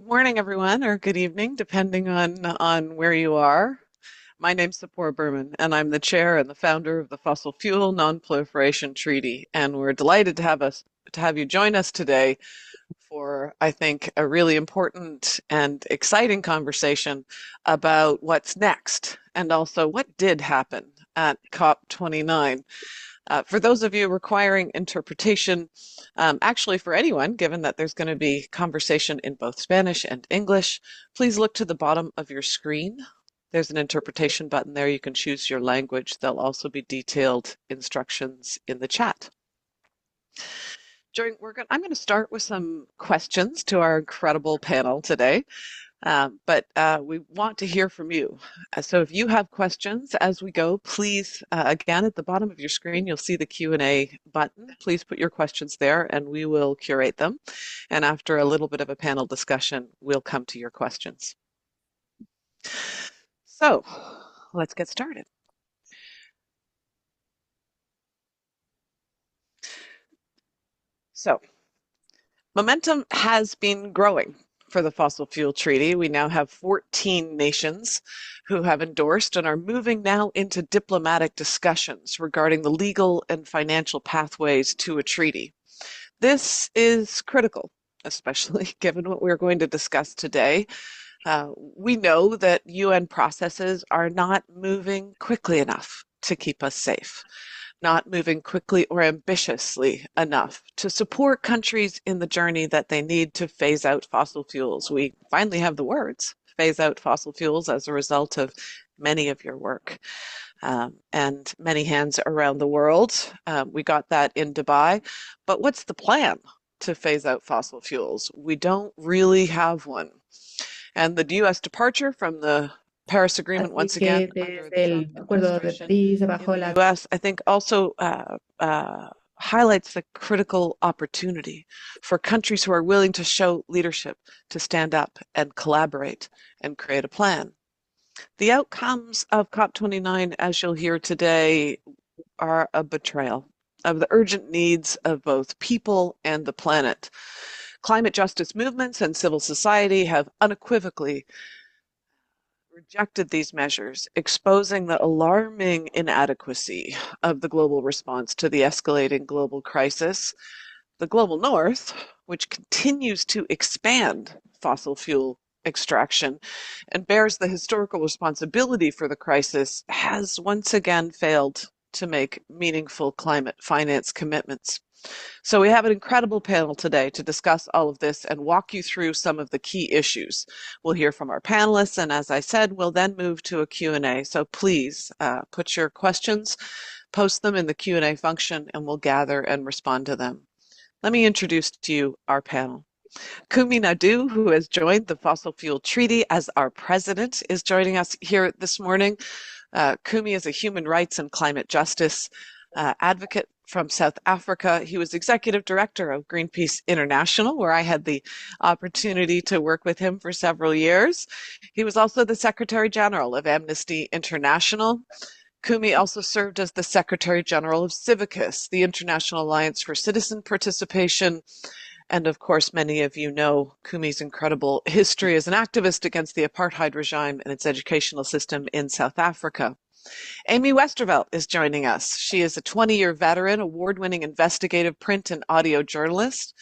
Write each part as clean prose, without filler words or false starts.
morning, everyone, or good evening, depending on where you are. My name's Sapor Berman, and I'm the chair and the founder of the Fossil Fuel Non-Proliferation Treaty. And we're delighted to have you join us today for, I think, a really important and exciting conversation about what's next and also what did happen at COP29. For those of you requiring interpretation, actually for anyone, given that there's going to be conversation in both Spanish and English, please look to the bottom of your screen. There's an interpretation button there. You can choose your language. There'll also be detailed instructions in the chat. I'm going to start with some questions to our incredible panel today. But we want to hear from you. So if you have questions as we go, please, again, at the bottom of your screen, you'll see the Q&A button. Please put your questions there and we will curate them. And after a little bit of a panel discussion, we'll come to your questions. So let's get started. So momentum has been growing for the Fossil Fuel Treaty. We now have 14 nations who have endorsed and are moving now into diplomatic discussions regarding the legal and financial pathways to a treaty. This is critical, especially given what we're going to discuss today. We know that UN processes are not moving quickly enough to keep us safe, not moving quickly or ambitiously enough to support countries in the journey that they need to phase out fossil fuels. We finally have the words, phase out fossil fuels, as a result of many of your work and many hands around the world. We got that in Dubai. But what's the plan to phase out fossil fuels? We don't really have one. And the U.S. departure from the Paris Agreement, once Así que again, under desde the el Trump acuerdo de administration París, in bajo the la U.S., I think also highlights the critical opportunity for countries who are willing to show leadership to stand up and collaborate and create a plan. The outcomes of COP29, as you'll hear today, are a betrayal of the urgent needs of both people and the planet. Climate justice movements and civil society have unequivocally rejected these measures, exposing the alarming inadequacy of the global response to the escalating global crisis. The global north, which continues to expand fossil fuel extraction and bears the historical responsibility for the crisis, has once again failed to make meaningful climate finance commitments. So we have an incredible panel today to discuss all of this and walk you through some of the key issues. We'll hear from our panelists, and as I said, we'll then move to a Q&A. So please put your questions, post them in the Q&A function, and we'll gather and respond to them. Let me introduce to you our panel. Kumi Naidoo, who has joined the Fossil Fuel Treaty as our president, is joining us here this morning. Kumi is a human rights and climate justice advocate from South Africa. He was executive director of Greenpeace International, where I had the opportunity to work with him for several years. He was also the Secretary General of Amnesty International. Kumi also served as the Secretary General of Civicus, the International Alliance for Citizen Participation. And of course, many of you know Kumi's incredible history as an activist against the apartheid regime and its educational system in South Africa. Amy Westervelt is joining us. She is a 20-year veteran, award-winning investigative print and audio journalist.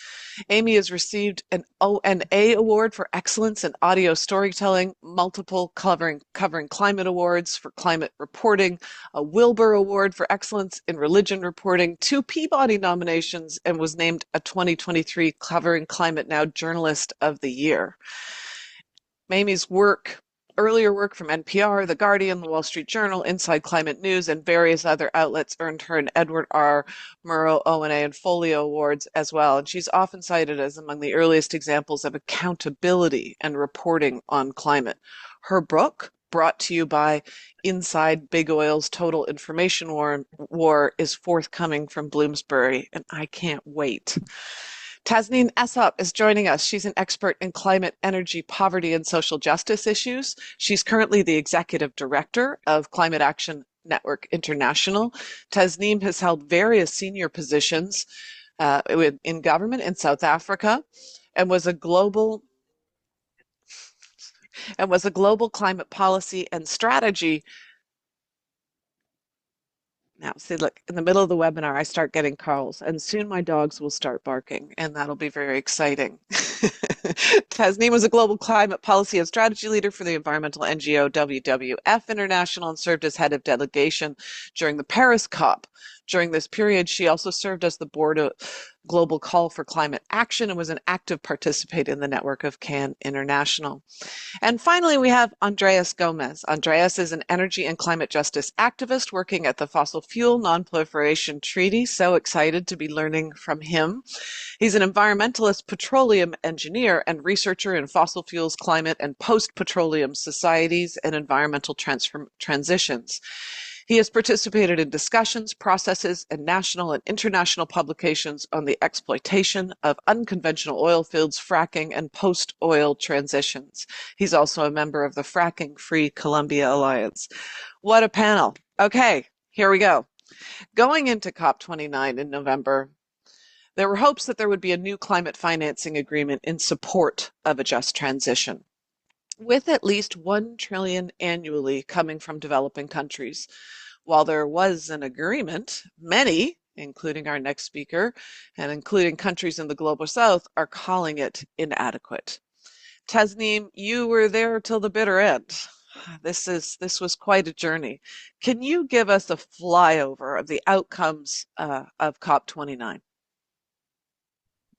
Amy has received an ONA Award for Excellence in Audio Storytelling, multiple covering climate awards for climate reporting, a Wilbur Award for Excellence in Religion Reporting, 2 Peabody nominations, and was named a 2023 Covering Climate Now Journalist of the Year. Amy's earlier work from NPR, The Guardian, The Wall Street Journal, Inside Climate News, and various other outlets earned her an Edward R. Murrow, ONA, and Folio Awards as well. And she's often cited as among the earliest examples of accountability and reporting on climate. Her book, brought to you by Inside Big Oil's Total Information War, is forthcoming from Bloomsbury, and I can't wait. Tasneem Essop is joining us. She's an expert in climate, energy, poverty, and social justice issues. She's currently the executive director of Climate Action Network International. Tasneem has held various senior positions in government in South Africa and was a global and was a global climate policy and strategy. Now, see, look, in the middle of the webinar, I start getting calls, and soon my dogs will start barking, and that'll be very exciting. Tasneem was a global climate policy and strategy leader for the environmental NGO WWF International and served as head of delegation during the Paris COP. During this period, she also served as the board of Global Call for Climate Action and was an active participant in the network of CAN International. And finally, we have Andreas Gomez. Andreas is an energy and climate justice activist working at the Fossil Fuel Non-Proliferation Treaty. So excited to be learning from him. He's an environmentalist, petroleum engineer, and researcher in fossil fuels, climate, and post-petroleum societies and environmental transitions. He has participated in discussions, processes, and national and international publications on the exploitation of unconventional oil fields, fracking, and post-oil transitions. He's also a member of the Fracking Free Colombia Alliance. What a panel. Okay, here we go. Going into COP29 in November, there were hopes that there would be a new climate financing agreement in support of a just transition, with at least 1 trillion annually coming from developing countries. While there was an agreement, many, including our next speaker, and including countries in the global south, are calling it inadequate. Tasneem, you were there till the bitter end. This was quite a journey. Can you give us a flyover of the outcomes of COP29?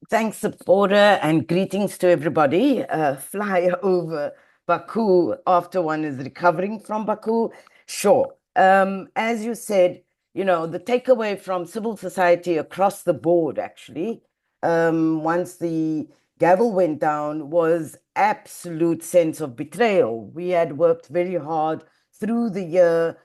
Thanks, Supporter, and greetings to everybody. Fly over Baku after one is recovering from Baku. Sure. As you said, the takeaway from civil society across the board, actually, once the gavel went down, was absolute sense of betrayal. We had worked very hard through the year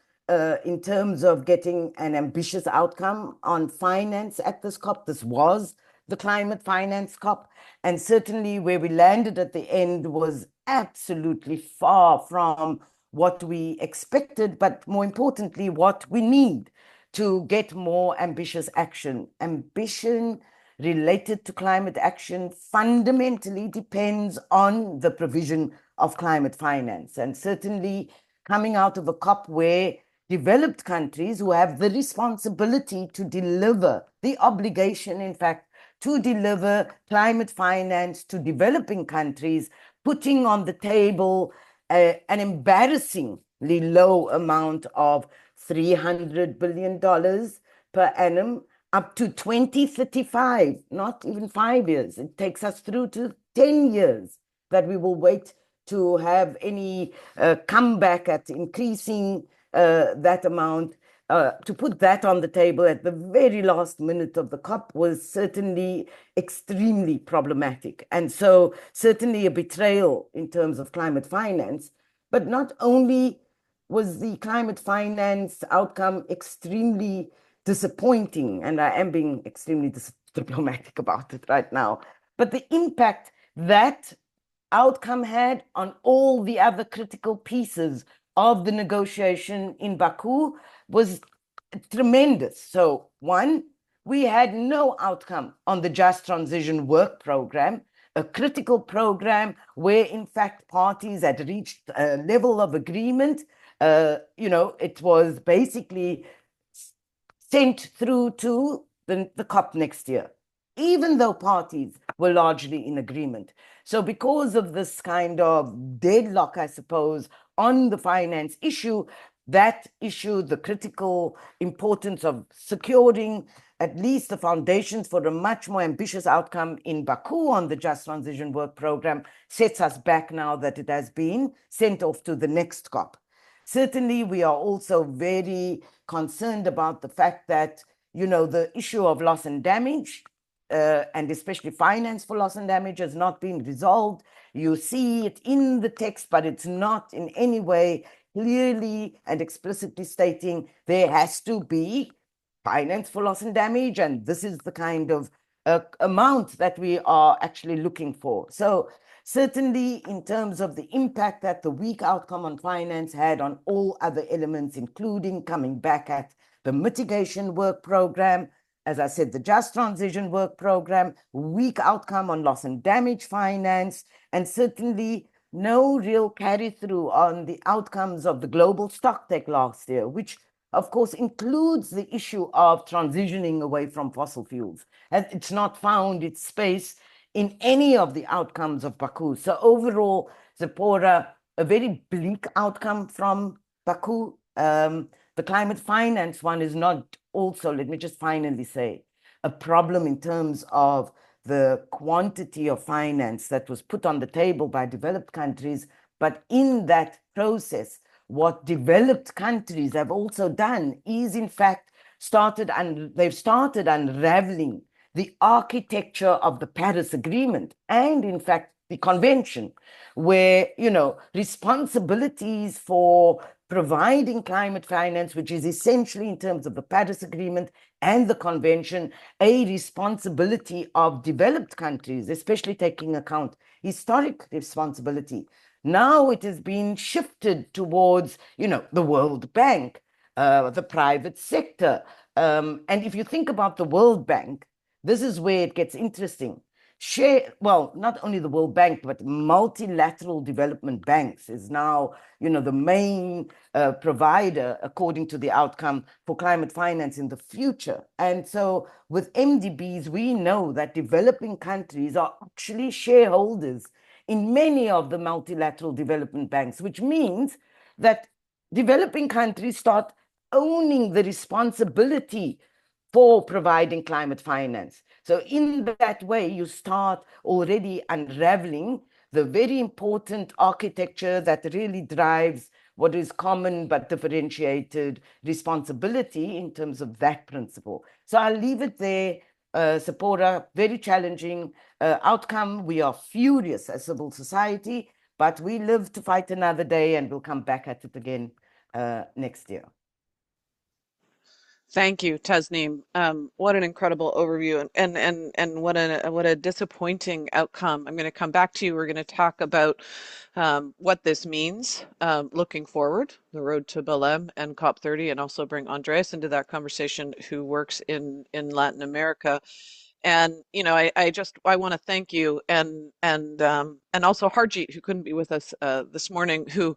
in terms of getting an ambitious outcome on finance at this COP. This was the climate finance COP. And certainly where we landed at the end was absolutely far from what we expected, but more importantly, what we need to get more ambitious action. Ambition related to climate action fundamentally depends on the provision of climate finance. And certainly coming out of a COP where developed countries who have the responsibility to deliver, the obligation, in fact, to deliver climate finance to developing countries, putting on the table an embarrassingly low amount of $300 billion per annum up to 2035, not even 5 years. It takes us through to 10 years that we will wait to have any comeback at increasing that amount. To put that on the table at the very last minute of the COP was certainly extremely problematic. And so certainly a betrayal in terms of climate finance. But not only was the climate finance outcome extremely disappointing, and I am being extremely diplomatic about it right now, but the impact that outcome had on all the other critical pieces of the negotiation in Baku was tremendous. So one, we had no outcome on the Just Transition Work Program, a critical program where in fact parties had reached a level of agreement. It was basically sent through to the COP next year, even though parties were largely in agreement. So because of this kind of deadlock, I suppose, on the finance issue, that issue, the critical importance of securing at least the foundations for a much more ambitious outcome in Baku on the Just Transition Work Program, sets us back now that it has been sent off to the next COP. Certainly, we are also very concerned about the fact that, the issue of loss and damage, and especially finance for loss and damage, has not been resolved. You see it in the text, but it's not in any way clearly and explicitly stating there has to be finance for loss and damage, and this is the kind of amount that we are actually looking for. So certainly in terms of the impact that the weak outcome on finance had on all other elements, including coming back at the mitigation work program, as I said, the Just Transition Work Program, weak outcome on loss and damage finance, and certainly no real carry through on the outcomes of the global stocktake last year, which of course includes the issue of transitioning away from fossil fuels. And it's not found its space in any of the outcomes of Baku. So overall, Zipporah, a very bleak outcome from Baku. The climate finance one is not also, let me just finally say, a problem in terms of the quantity of finance that was put on the table by developed countries. But in that process, what developed countries have also done is, in fact, they've started unraveling the architecture of the Paris Agreement and, in fact, the convention, where, responsibilities for providing climate finance, which is essentially in terms of the Paris Agreement and the convention, a responsibility of developed countries, especially taking account historic responsibility. Now it has been shifted towards, the World Bank, the private sector. And if you think about the World Bank, this is where it gets interesting. Well, not only the World Bank, but multilateral development banks is now, the main provider, according to the outcome, for climate finance in the future. And so with MDBs, we know that developing countries are actually shareholders in many of the multilateral development banks, which means that developing countries start owning the responsibility for providing climate finance. So in that way, you start already unraveling the very important architecture that really drives what is common but differentiated responsibility in terms of that principle. So I'll leave it there. Sapora, very challenging outcome. We are furious as civil society, but we live to fight another day, and we'll come back at it again next year. Thank you, Tasneem. What an incredible overview, and what a disappointing outcome. I'm going to come back to you. We're going to talk about what this means looking forward, the road to Belém and COP30, and also bring Andreas into that conversation, who works in Latin America. And I want to thank you, and also Harjeet, who couldn't be with us this morning, who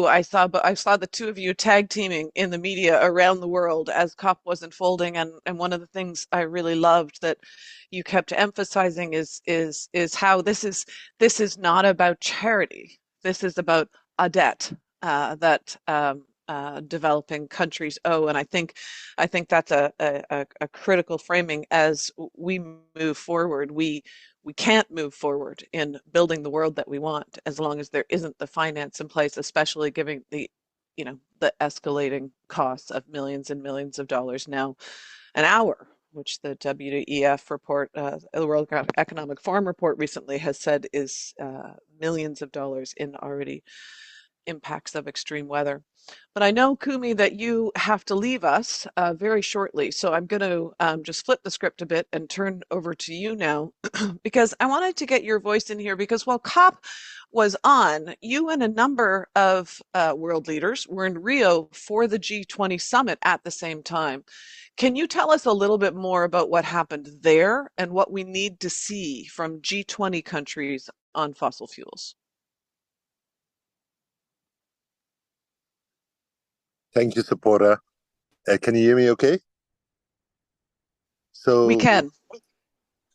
I saw the two of you tag teaming in the media around the world as COP was unfolding. And one of the things I really loved that you kept emphasizing is how this is not about charity. This is about a debt that developing countries owe. And I think that's a critical framing as we move forward. We can't move forward in building the world that we want as long as there isn't the finance in place, especially given the escalating costs of millions and millions of dollars now an hour, which the WEF report, the World Economic Forum report recently has said is millions of dollars in already impacts of extreme weather. But I know, Kumi, that you have to leave us very shortly. So I'm going to just flip the script a bit and turn over to you now, because I wanted to get your voice in here. Because while COP was on, you and a number of world leaders were in Rio for the G20 summit at the same time. Can you tell us a little bit more about what happened there and what we need to see from G20 countries on fossil fuels? Thank you, Sapora. Can you hear me okay? We So, can.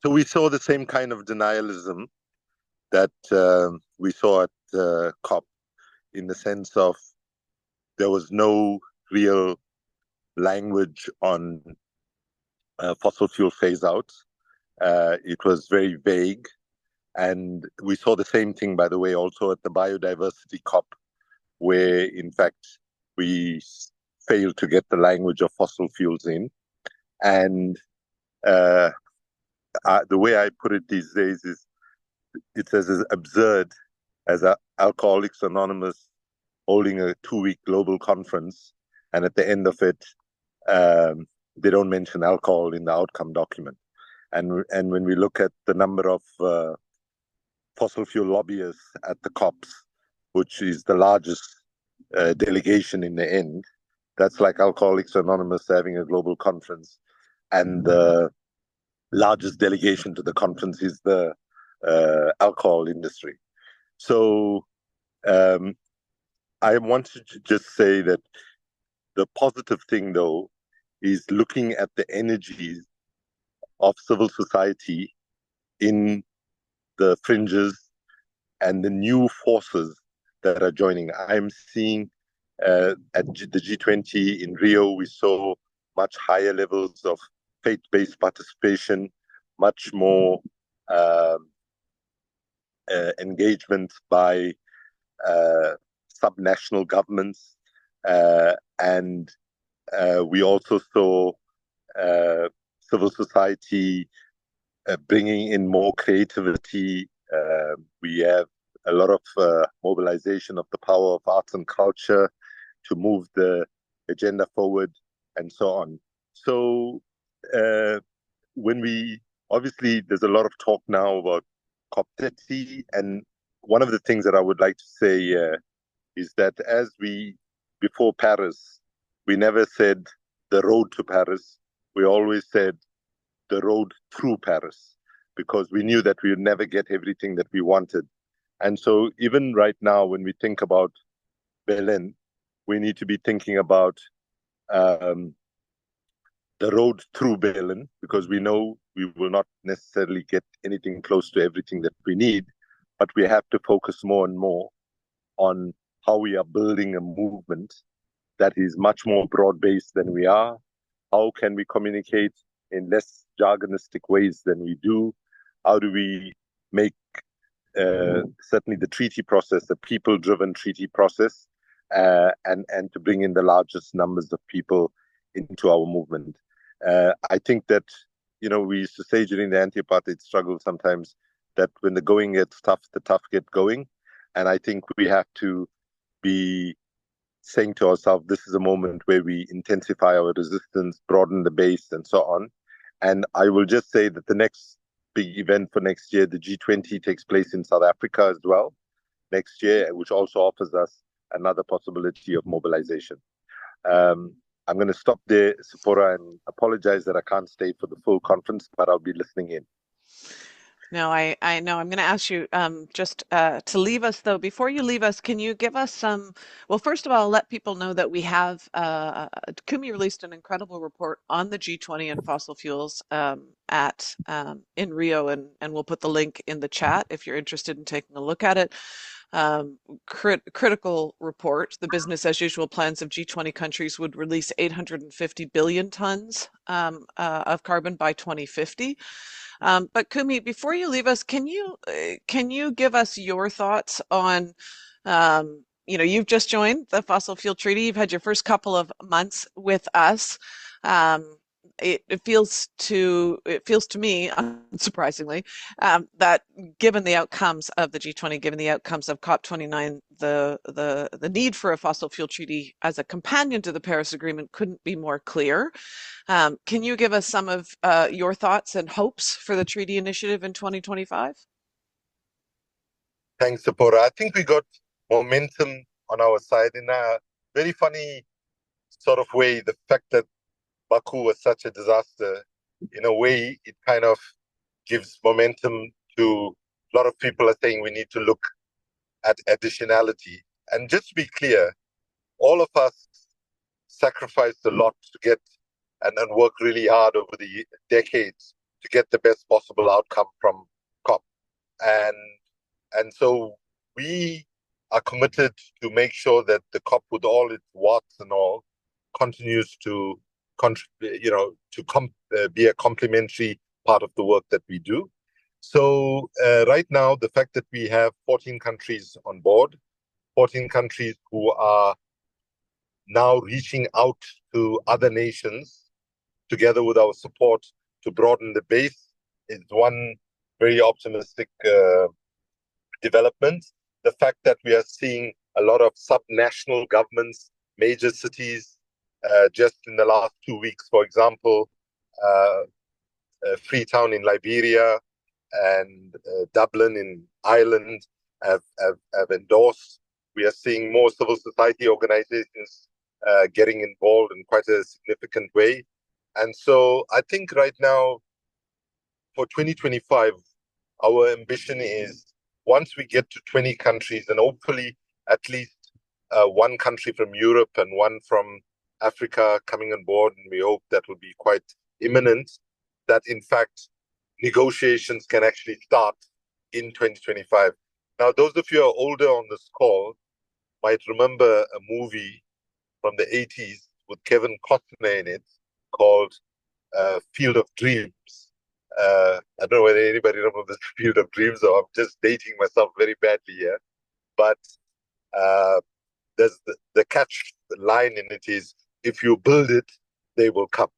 so we saw the same kind of denialism that we saw at COP, in the sense of there was no real language on fossil fuel phase outs. It was very vague. And we saw the same thing, by the way, also at the biodiversity COP, where in fact we failed to get the language of fossil fuels in. And the way I put it these days is, it's as absurd as Alcoholics Anonymous holding a 2-week global conference, and at the end of it, they don't mention alcohol in the outcome document. And when we look at the number of fossil fuel lobbyists at the COPs, which is the largest delegation in the end, that's like Alcoholics Anonymous having a global conference, and the largest delegation to the conference is the alcohol industry. So Um, I wanted to just say that the positive thing, though, is looking at the energies of civil society in the fringes and the new forces that are joining. I'm seeing at the G20 in Rio, we saw much higher levels of faith-based participation, much more engagement by subnational governments, and we also saw civil society bringing in more creativity. We have a lot of mobilization of the power of arts and culture to move the agenda forward and so on. So when we, obviously, there's a lot of talk now about COP30, and one of the things that I would like to say is that before Paris, we never said the road to Paris. We always said the road through Paris, because we knew that we would never get everything that we wanted. And so even right now, when we think about Berlin, we need to be thinking about the road through Berlin, because we know we will not necessarily get anything close to everything that we need, but we have to focus more and more on how we are building a movement that is much more broad-based than we are. How can we communicate in less jargonistic ways than we do? How do we make certainly the treaty process a people-driven treaty process, and to bring in the largest numbers of people into our movement? I think that, we used to say during the anti-apartheid struggle sometimes that when the going gets tough, the tough get going. And I think we have to be saying to ourselves, this is a moment where we intensify our resistance, broaden the base, and so on. And I will just say that the next big event for next year, the G20, takes place in South Africa as well next year, which also offers us another possibility of mobilization. I'm going to stop there, Sephora, and apologize that I can't stay for the full conference, but I'll be listening in. No, I know. I'm going to ask you just to leave us, though. Before you leave us, can you give us some? Well, first of all, let people know that we have Kumi released an incredible report on the G20 and fossil fuels in Rio, and we'll put the link in the chat if you're interested in taking a look at it. Critical report. The business as usual plans of G20 countries would release 850 billion tons of carbon by 2050. But Kumi, before you leave us, can you give us your thoughts on, you've just joined the Fossil Fuel Treaty. You've had your first couple of months with us. It feels to me, unsurprisingly, that given the outcomes of the G20, given the outcomes of COP29, the need for a fossil fuel treaty as a companion to the Paris Agreement couldn't be more clear. Can you give us some of your thoughts and hopes for the treaty initiative in 2025? Thanks, Sephora. I think we got momentum on our side in a very funny sort of way. The fact that Baku was such a disaster, in a way, it kind of gives momentum to a lot of people are saying we need to look at additionality. And just to be clear, all of us sacrificed a lot to get and work really hard over the decades to get the best possible outcome from COP. And so we are committed to make sure that the COP, with all its warts and all, continues to be a complementary part of the work that we do. So right now, the fact that we have 14 countries on board, 14 countries who are now reaching out to other nations, together with our support to broaden the base, is one very optimistic development. The fact that we are seeing a lot of subnational governments, major cities, just in the last 2 weeks, for example, Freetown in Liberia and Dublin in Ireland have endorsed. We are seeing more civil society organizations getting involved in quite a significant way. And so I think right now, for 2025, our ambition is, once we get to 20 countries, and hopefully at least one country from Europe and one from Africa coming on board, and we hope that will be quite imminent, that in fact negotiations can actually start in 2025. Now, those of you who are older on this call might remember a movie from the 80s with Kevin Costner in it called Field of Dreams. I don't know whether anybody remembers Field of Dreams, or I'm just dating myself very badly here. But there's the catch line in it is, if you build it, they will come.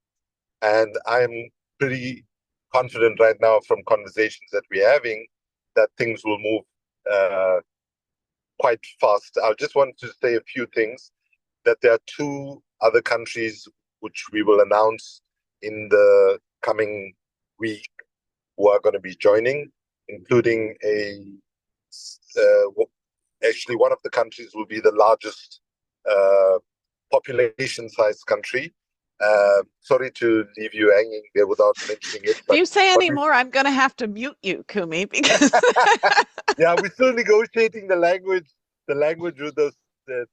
And I'm pretty confident right now from conversations that we're having that things will move quite fast. I just want to say a few things, that there are two other countries which we will announce in the coming week who are going to be joining, including actually one of the countries will be the largest population-sized country. Sorry to leave you hanging there without mentioning it. If you say any more, I'm going to have to mute you, Kumi, because yeah, we're still negotiating the language with those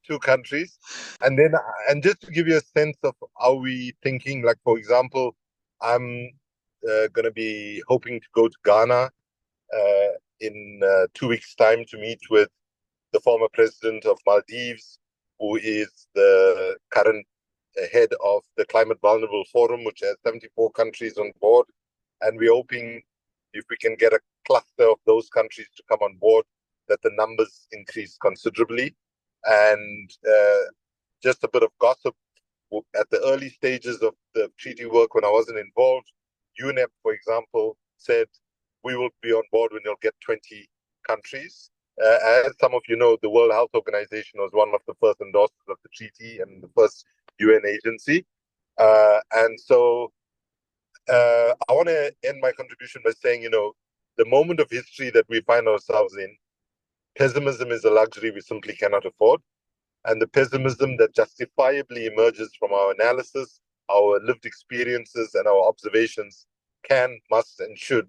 two countries, and just to give you a sense of how we thinking. Like, for example, I'm going to be hoping to go to Ghana in 2 weeks' time to meet with the former president of Maldives, who is the current head of the Climate Vulnerable Forum, which has 74 countries on board. And we're hoping if we can get a cluster of those countries to come on board, that the numbers increase considerably. And just a bit of gossip, at the early stages of the treaty work, when I wasn't involved, UNEP, for example, said we will be on board when you'll get 20 countries. As some of you know, the World Health Organization was one of the first endorsers of the treaty and the first UN agency. And so I want to end my contribution by saying, the moment of history that we find ourselves in, pessimism is a luxury we simply cannot afford. And the pessimism that justifiably emerges from our analysis, our lived experiences, and our observations can, must, and should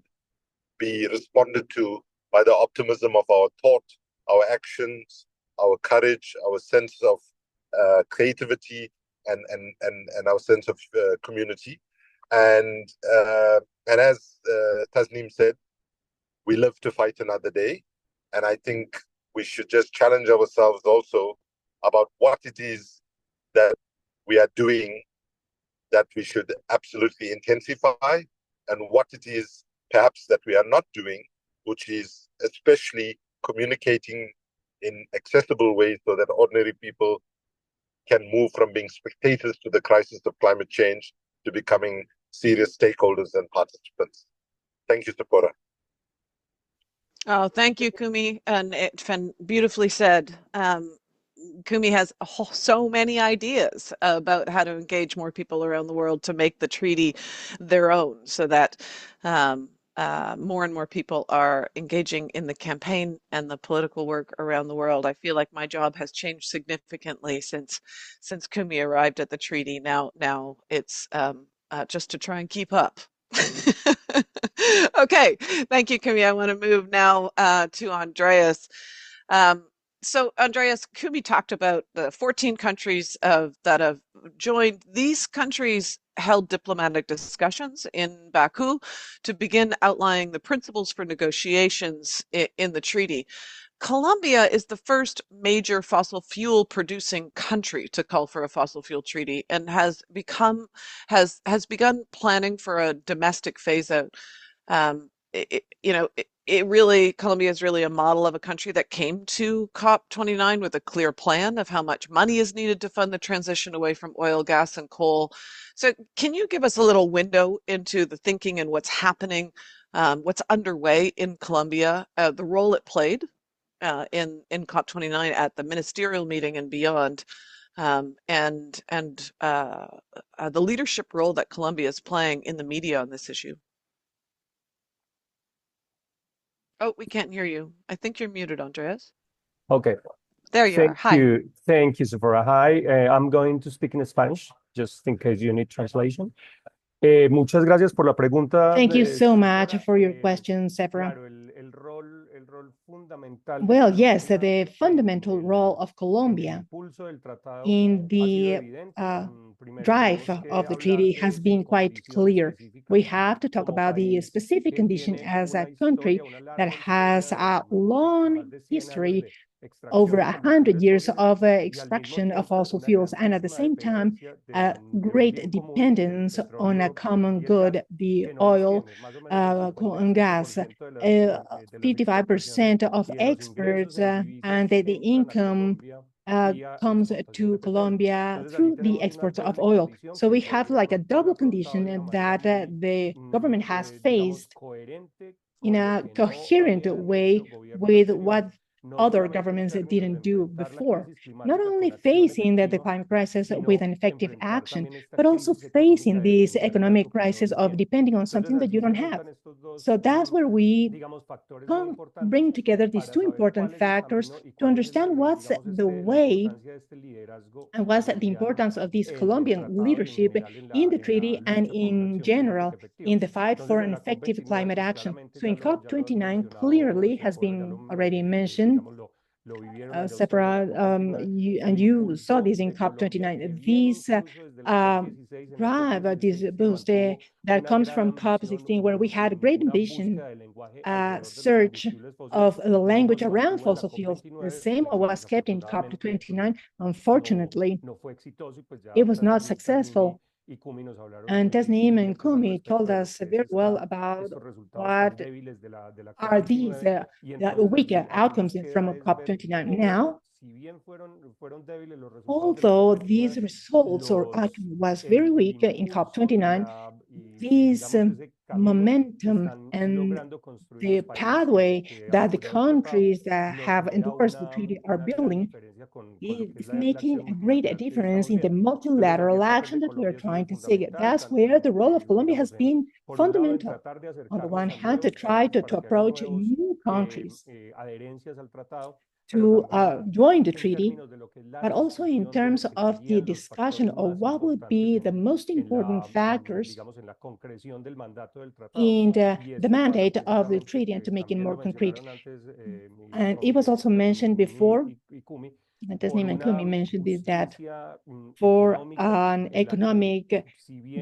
be responded to by the optimism of our thought, our actions, our courage, our sense of creativity, and our sense of community. And as Tasneem said, we live to fight another day. And I think we should just challenge ourselves also about what it is that we are doing that we should absolutely intensify, and what it is perhaps that we are not doing, which is especially communicating in accessible ways so that ordinary people can move from being spectators to the crisis of climate change to becoming serious stakeholders and participants. Thank you, Sephora. Oh, thank you, Kumi, and it's been beautifully said. Kumi has so many ideas about how to engage more people around the world to make the treaty their own, so that more and more people are engaging in the campaign and the political work around the world. I feel like my job has changed significantly since Kumi arrived at the treaty. Now it's just to try and keep up. Okay, thank you, Kumi. I want to move now to Andreas. So, Andreas, Kumi talked about the 14 countries that have joined. These countries held diplomatic discussions in Baku to begin outlining the principles for negotiations in the treaty. Colombia is the first major fossil fuel producing country to call for a fossil fuel treaty, and has begun planning for a domestic phase out. Colombia is really a model of a country that came to COP29 with a clear plan of how much money is needed to fund the transition away from oil, gas, and coal. So can you give us a little window into the thinking and what's happening, what's underway in Colombia, the role it played in COP29 at the ministerial meeting and beyond, and the leadership role that Colombia is playing in the media on this issue? Oh, we can't hear you. I think you're muted, Andreas. Okay. There you are. Hi. Thank you, Sephora. Hi, I'm going to speak in Spanish, just in case you need translation. Muchas gracias por la pregunta. Thank you so much for your question, Sephora. Well, yes, the fundamental role of Colombia in the uh, drive of the treaty has been quite clear. We have to talk about the specific condition as a country that has a long history, over 100 years of extraction of fossil fuels, and at the same time, a great dependence on a common good, the oil, coal and gas. 55% of exports and the income comes to Colombia through the exports of oil. So we have like a double condition that the government has faced in a coherent way with what other governments didn't do before. Not only facing the climate crisis with an effective action, but also facing this economic crisis of depending on something that you don't have. So that's where we bring together these two important factors to understand what's the way and what's the importance of this Colombian leadership in the treaty and in general in the fight for an effective climate action. So in COP29 clearly has been already mentioned several, and you saw this in COP29, this drive, this boost that comes from COP16, where we had great ambition, search of the language around fossil fuels. The same was kept in COP29. Unfortunately, it was not successful. And Tasneem and Kumi told us very well about what are these weaker outcomes from COP29. Now, although these results or outcome was very weak in COP29, this momentum and the pathway that the countries that have endorsed the treaty are building is making a great difference in the multilateral action that we are trying to see. That's where the role of Colombia has been fundamental. On the one hand, to try to approach new countries to join the treaty, but also in terms of the discussion of what would be the most important factors in the mandate of the treaty and to make it more concrete. And it was also mentioned before, and Tasneem and Kumi mentioned this, that for an economic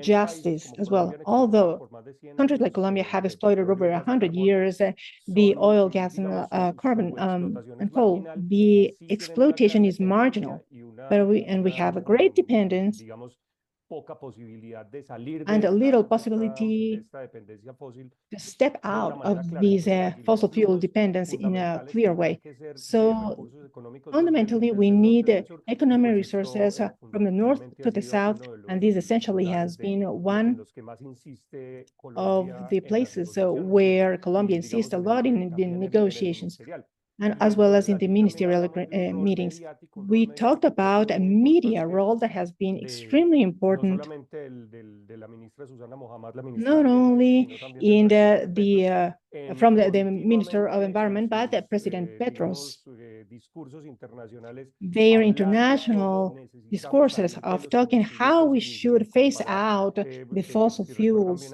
justice as well, although countries like Colombia have exploited over 100 years the oil, gas, and carbon and coal, the exploitation is marginal, but we have a great dependence and a little possibility to step out of these fossil fuel dependence in a clear way. So fundamentally, we need economic resources from the north to the south, and this essentially has been one of the places where Colombia insists a lot in the negotiations, and as well as in the ministerial meetings. We talked about a media role that has been extremely important, not only in from the Minister of Environment, but the President Petros. Their international discourses of talking how we should phase out the fossil fuels.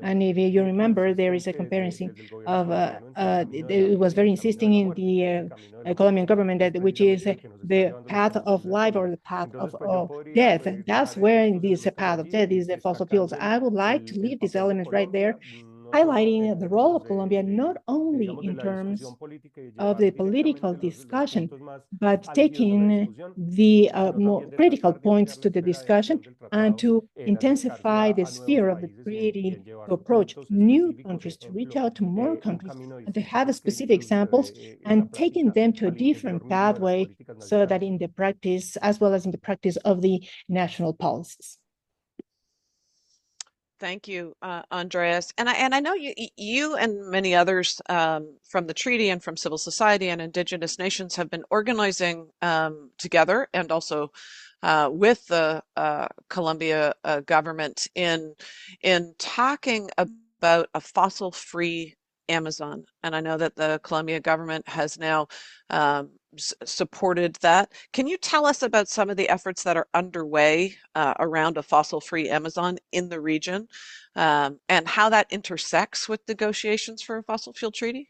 And if you remember, there is a comparison of, it was very insisting in the Colombian government, that which is the path of life or the path of death. That's where in this path of death is the fossil fuels. I would like to leave this element right there, highlighting the role of Colombia, not only in terms of the political discussion, but taking the more critical points to the discussion and to intensify the sphere of the treaty, to approach new countries, to reach out to more countries, and to have specific examples and taking them to a different pathway so that in the practice, as well as in the practice of the national policies. Thank you, Andreas. And I know you and many others from the treaty and from civil society and indigenous nations have been organizing together and also with the Colombia government in talking about a fossil-free Amazon. And I know that the Colombia government has now supported that. Can you tell us about some of the efforts that are underway around a fossil-free Amazon in the region and how that intersects with negotiations for a fossil fuel treaty?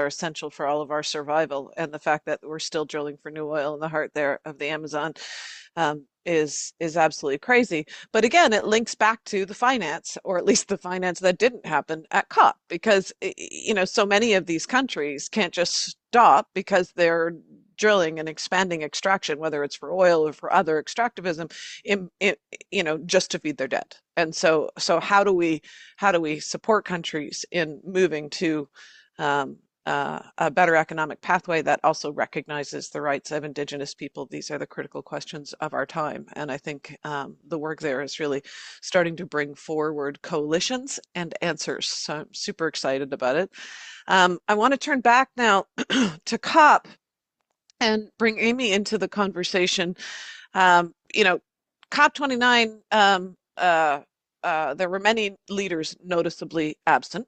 are essential for all of our survival. And the fact that we're still drilling for new oil in the heart there of the Amazon is absolutely crazy. But again, it links back to the finance, or at least the finance that didn't happen at COP, because so many of these countries can't just stop because they're drilling and expanding extraction, whether it's for oil or for other extractivism, just to feed their debt. And so how do we support countries in moving to a better economic pathway that also recognizes the rights of Indigenous people? These are the critical questions of our time. And I think the work there is really starting to bring forward coalitions and answers. So I'm super excited about it. I want to turn back now to COP and bring Amy into the conversation. COP29, there were many leaders noticeably absent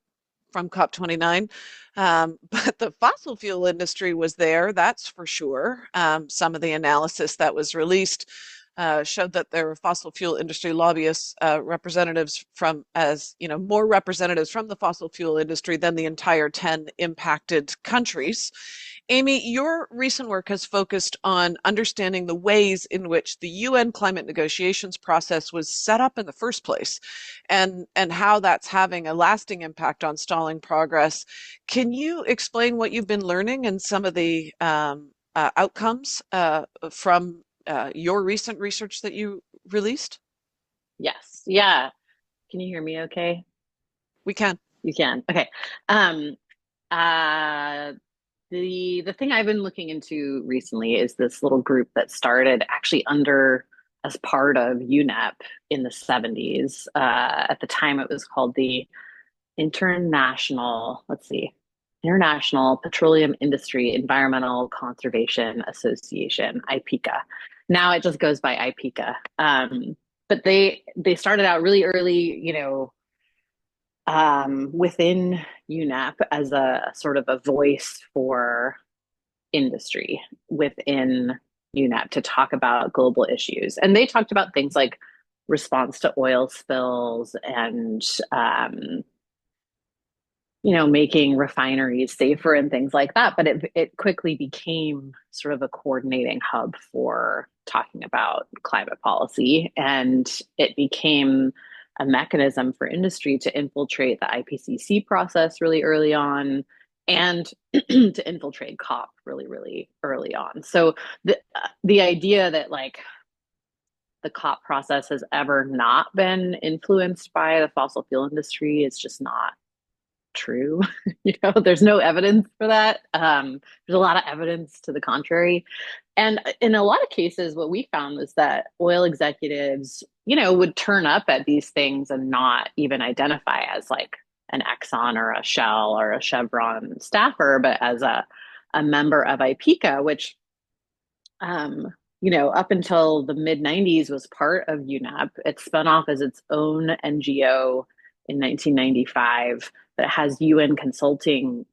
from COP29. But the fossil fuel industry was there, that's for sure. Some of the analysis that was released showed that there were fossil fuel industry lobbyists, representatives more representatives from the fossil fuel industry than the entire 10 impacted countries. Amy, your recent work has focused on understanding the ways in which the UN climate negotiations process was set up in the first place, and how that's having a lasting impact on stalling progress. Can you explain what you've been learning and some of the outcomes from your recent research that you released? Yes. Yeah. Can you hear me okay? We can. You can. Okay. The thing I've been looking into recently is this little group that started actually as part of UNEP in the 70s. At the time, it was called the International Petroleum Industry Environmental Conservation Association, IPECA. Now it just goes by IPECA. But they started out really early, within UNEP as a sort of a voice for industry within UNEP to talk about global issues. And they talked about things like response to oil spills and making refineries safer and things like that. But it quickly became sort of a coordinating hub for talking about climate policy. And it became a mechanism for industry to infiltrate the IPCC process really early on, and to infiltrate COP really, really early on. So the idea that the COP process has ever not been influenced by the fossil fuel industry is just not true. There's no evidence for that. There's a lot of evidence to the contrary. And in a lot of cases, what we found was that oil executives, would turn up at these things and not even identify as like an Exxon or a Shell or a Chevron staffer, but as a member of IPECA, which, up until the mid 90s was part of UNEP. It spun off as its own NGO in 1995 that has UN consulting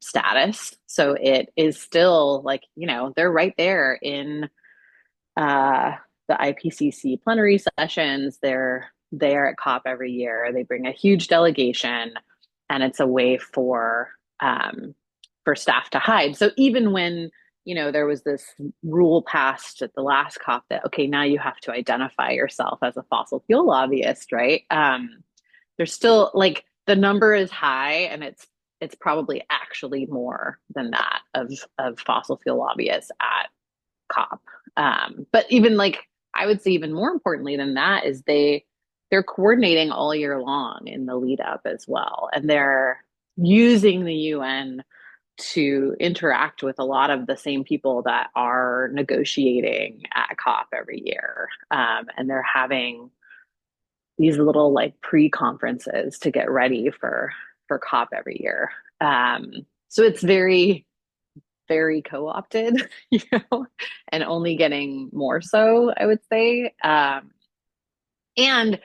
status. So it is still they're right there in the IPCC plenary sessions. They're there at COP every year. They bring a huge delegation, and it's a way for staff to hide. So even when there was this rule passed at the last COP that, okay, now you have to identify yourself as a fossil fuel lobbyist, right? There's still the number is high, and it's probably actually more than that of fossil fuel lobbyists at COP. But even I would say even more importantly than that is they're coordinating all year long in the lead up as well, and they're using the UN to interact with a lot of the same people that are negotiating at COP every year, and they're having these little pre-conferences to get ready for COP every year. So it's very, very co-opted, and only getting more so, I would say. And,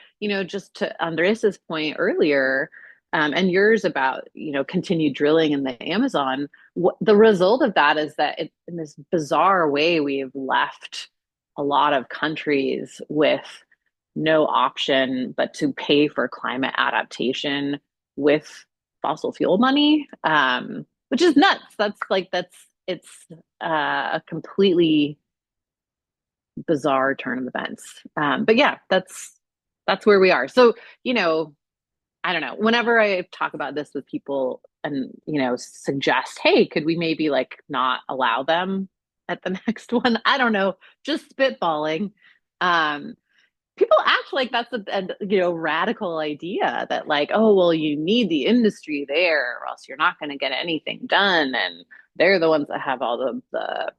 just to Andres's point earlier, and yours about, continued drilling in the Amazon, the result of that is that in this bizarre way, we've left a lot of countries with no option but to pay for climate adaptation with fossil fuel money, which is nuts. It's a completely bizarre turn of events. But yeah, that's where we are. So, I don't know. Whenever I talk about this with people and, suggest, hey, could we maybe like not allow them at the next one? I don't know, just spitballing. Um, People act like that's a radical idea that like, oh, well, you need the industry there or else you're not going to get anything done. And they're the ones that have all the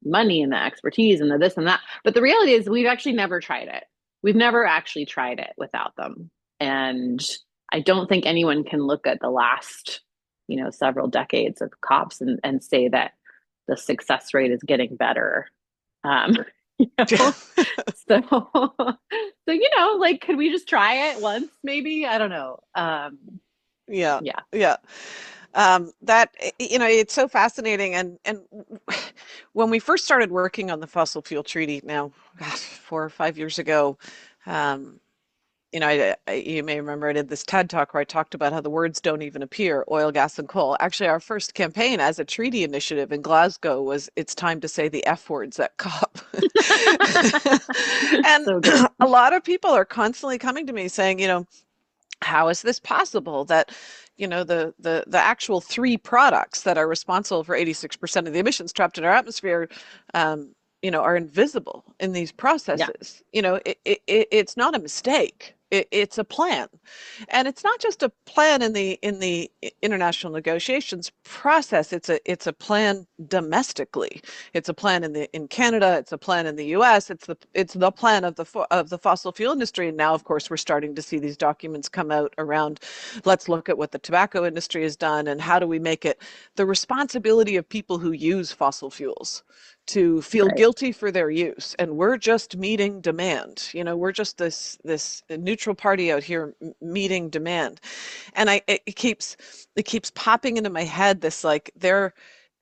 money and the expertise and the this and that. But the reality is we've actually never tried it. We've never actually tried it without them. And I don't think anyone can look at the last, several decades of COPs and say that the success rate is getting better. Um, you know? So, like, could we just try it once, maybe? I don't know. Yeah, Yeah. yeah. It's so fascinating. And when we first started working on the fossil fuel treaty now, gosh, 4 or 5 years ago, um, you may remember I did this TED talk where I talked about how the words don't even appear, oil, gas, and coal. Actually, our first campaign as a treaty initiative in Glasgow was it's time to say the F words at COP. And So good. a lot of people are constantly coming to me saying, how is this possible that the actual three products that are responsible for 86% of the emissions trapped in our atmosphere are invisible in these Yeah. processes. It's not a mistake. It's a plan, and it's not just a plan in the international negotiations process. It's a plan domestically. It's a plan in Canada. It's a plan in the U.S. It's the plan of the fossil fuel industry. And now, of course, we're starting to see these documents come out around. Let's look at what the tobacco industry has done and how do we make it the responsibility of people who use fossil fuels to feel Right. guilty for their use, and we're just meeting demand. We're just this neutral party out here meeting demand. And it keeps popping into my head this like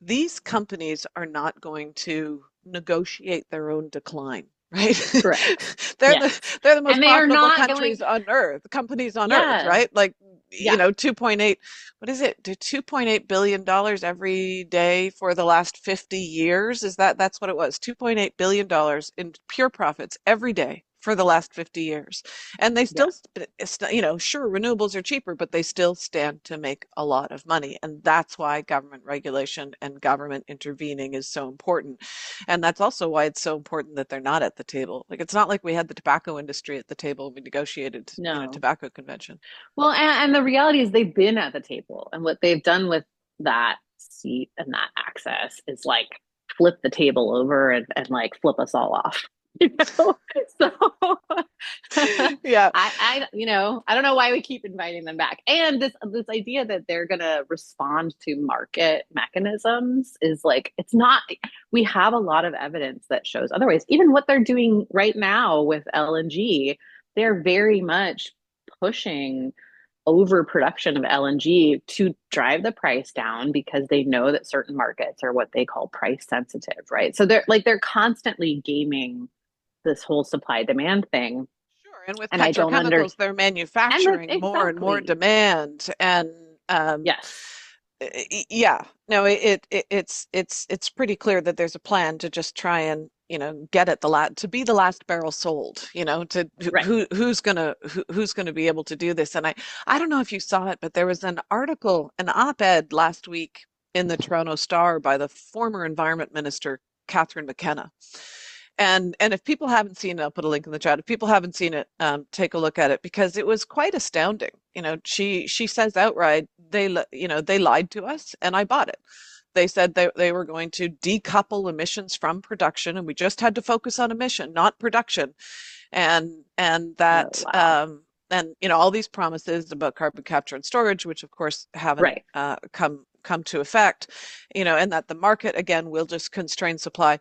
these companies are not going to negotiate their own decline, right? Correct. they're the Yes. they're the most And they are profitable not going, companies on earth, yeah, right? Like, yeah, 2.8, what is it? $2.8 billion every day for the last 50 years. That's what it was. $2.8 billion in pure profits every day for the last 50 years. And they yeah. still, sure, renewables are cheaper, but they still stand to make a lot of money. And that's why government regulation and government intervening is so important. And that's also why it's so important that they're not at the table. Like, it's not like we had the tobacco industry at the table when we negotiated, No. tobacco convention. Well, and the reality is they've been at the table, and what they've done with that seat and that access is like flip the table over and like flip us all off. You know? So Yeah. I don't know why we keep inviting them back. And this idea that they're gonna respond to market mechanisms is like it's not we have a lot of evidence that shows otherwise. Even what they're doing right now with LNG, they're very much pushing overproduction of LNG to drive the price down because they know that certain markets are what they call price sensitive, right? So they're constantly gaming this whole supply demand thing. Sure. And with And I don't petrochemicals, understand. they're And manufacturing more and more exactly. demand. And Yes. yeah, no, it's pretty clear that there's a plan to just try and get at to be the last barrel sold. To Right. who's gonna be able to do this. And I don't know if you saw it, but there was an article, an op-ed last week in the Toronto Star by the former Environment Minister Catherine McKenna. And if people haven't seen it, I'll put a link in the chat. If people haven't seen it, take a look at it because it was quite astounding. She says outright, they lied to us, and I bought it. They said they were going to decouple emissions from production, and we just had to focus on emission, not production. And Oh, that wow. and all these promises about carbon capture and storage, which of course haven't Right. come to effect, and that the market again will just constrain supply.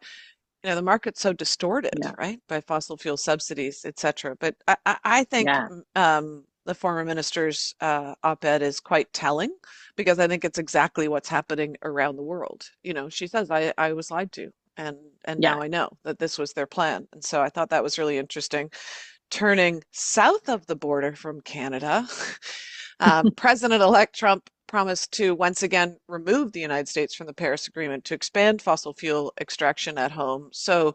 The market's so distorted, Yeah. right, by fossil fuel subsidies, et cetera. But I think Yeah. the former minister's op-ed is quite telling because I think it's exactly what's happening around the world. She says, I was lied to, and Yeah. now I know that this was their plan. And so I thought that was really interesting. Turning south of the border from Canada, President-elect Trump promised to once again remove the United States from the Paris Agreement to expand fossil fuel extraction at home. So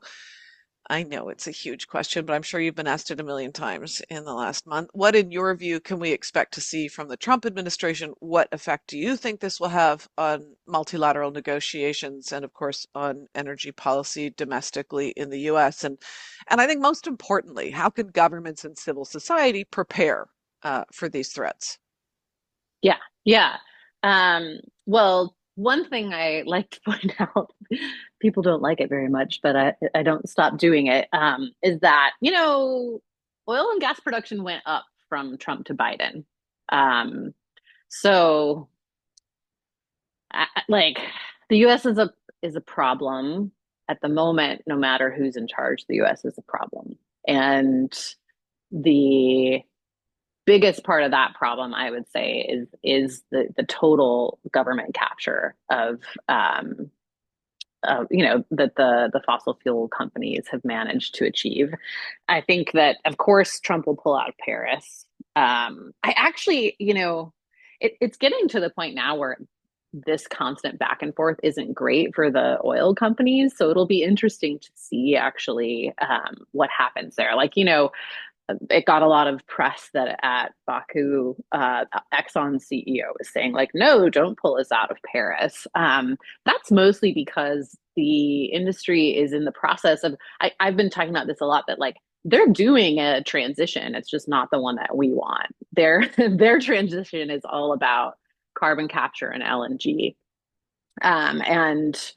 I know it's a huge question, but I'm sure you've been asked it a million times in the last month. What, in your view, can we expect to see from the Trump administration? What effect do you think this will have on multilateral negotiations and, of course, on energy policy domestically in the US? And I think most importantly, how can governments and civil society prepare for these threats? Yeah, yeah. Well, one thing I like to point out, people don't like it very much, but I don't stop doing it, is that, oil and gas production went up from Trump to Biden. Um, so like the US is a problem at the moment, no matter who's in charge, the US is a problem. And the biggest part of that problem, I would say, is the total government capture of that the fossil fuel companies have managed to achieve. I think that of course Trump will pull out of Paris. I actually, it's getting to the point now where this constant back and forth isn't great for the oil companies. So it'll be interesting to see actually what happens there. Like, it got a lot of press that at Baku, Exxon's CEO was saying, like, no, don't pull us out of Paris. That's mostly because the industry is in the process of, I've been talking about this a lot, that like they're doing a transition. It's just not the one that we want. Their transition is all about carbon capture and LNG. And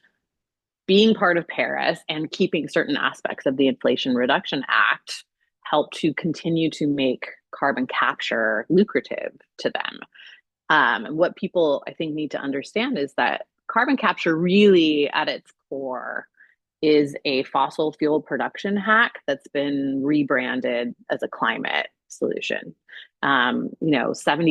being part of Paris and keeping certain aspects of the Inflation Reduction Act help to continue to make carbon capture lucrative to them. What people, I think, need to understand is that carbon capture really, at its core, is a fossil fuel production hack that's been rebranded as a climate solution. 70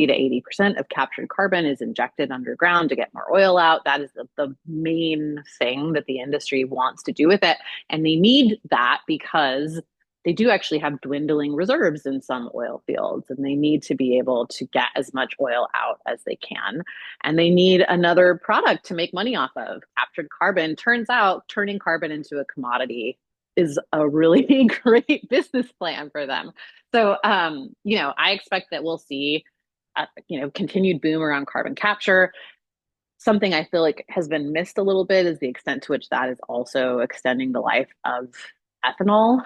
to 80% of captured carbon is injected underground to get more oil out. That is the main thing that the industry wants to do with it. And they need that because they do actually have dwindling reserves in some oil fields, and they need to be able to get as much oil out as they can. And they need another product to make money off of. Captured carbon, turns out turning carbon into a commodity is a really great business plan for them. So, I expect that we'll see, continued boom around carbon capture. Something I feel like has been missed a little bit is the extent to which that is also extending the life of ethanol.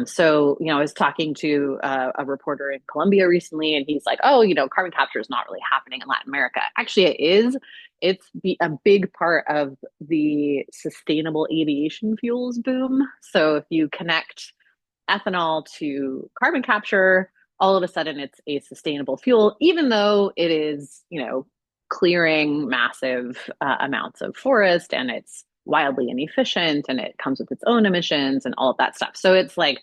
So, I was talking to a reporter in Colombia recently, and he's like, oh, carbon capture is not really happening in Latin America. Actually, it is. It's a big part of the sustainable aviation fuels boom. So if you connect ethanol to carbon capture, all of a sudden it's a sustainable fuel, even though it is, clearing massive amounts of forest, and it's wildly inefficient, and it comes with its own emissions and all of that stuff. So it's like,